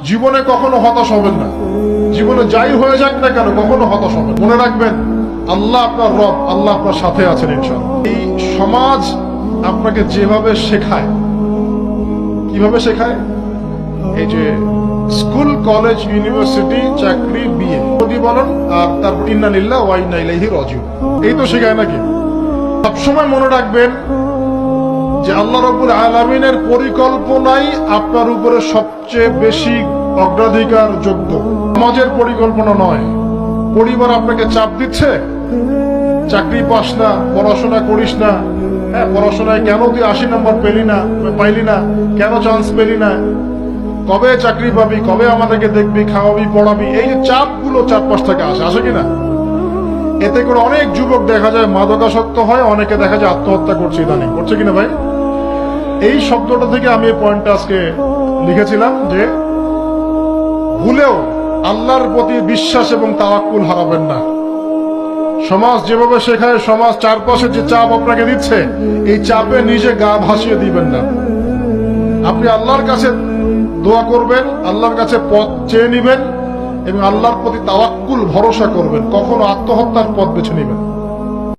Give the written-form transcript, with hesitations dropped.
জীবনে কখনো হতাশ হবেন না। জীবনে যাই হয়ে যাক না কেন কখনো হতাশ হবেন। মনে রাখবেন, আল্লাহ আপনার রব, আল্লাহ আপনার সাথে আছেন ইনশাআল্লাহ। এই সমাজ আপনাকে যেভাবে শেখায়, কিভাবে শেখায়, এই যে স্কুল, কলেজ, ইউনিভার্সিটি, চাকরি, বিয়ে বলেন, আর তারপর ইন্না লিল্লাহি ওয়া ইন্না ইলাইহি রাজিউন, এই তো শেখায় নাকি? সবসময় মনে রাখবেন যে আল্লাহ রাব্বুল আলামিনের পরিকল্পনাই আপনার উপরে সবচেয়ে বেশি অগ্রাধিকার যোগ্য, সমাজের পরিকল্পনা নয়। পরিবার আপনাকে চাপ দিচ্ছে, চাকরি পাস না, পড়াশোনা করিস না, হ্যাঁ পড়াশোনায় কেন তুই 80 নম্বর পাইলি না, কেন চান্স পেলি না, কবে চাকরি পাবি, কবে আমাদেরকে দেখবি, খাওয়াবি, পড়াবি, এই যে চাপগুলো চারপাশ থেকে আসে কিনা, এতে করে অনেক যুবক দেখা যায় মাদকাসক্ত হয়, অনেকে দেখা যায় আত্মহত্যা করছে ইদানিং, করছে কিনা ভাই? এই শব্দটা থেকে আমি এই পয়েন্টটা আজকে লিখেছিলাম যে ভুলেও আল্লাহর প্রতি বিশ্বাস এবং তাওয়াক্কুল হারাবেন না। সমাজ যেভাবে শেখায়, সমাজ চারপাশে যে চাপ আপনাকে দিচ্ছে, এই চাপে নিজে গা ভাসিয়ে দিবেন না। আপনি আল্লাহর কাছে দোয়া করবেন, আল্লাহর কাছে পথ চেয়ে নিবেন এবং আল্লাহর প্রতি তাওয়াক্কুল ভরসা করবেন। কখনো আত্মহত্যার পথ বেছে নিবেন।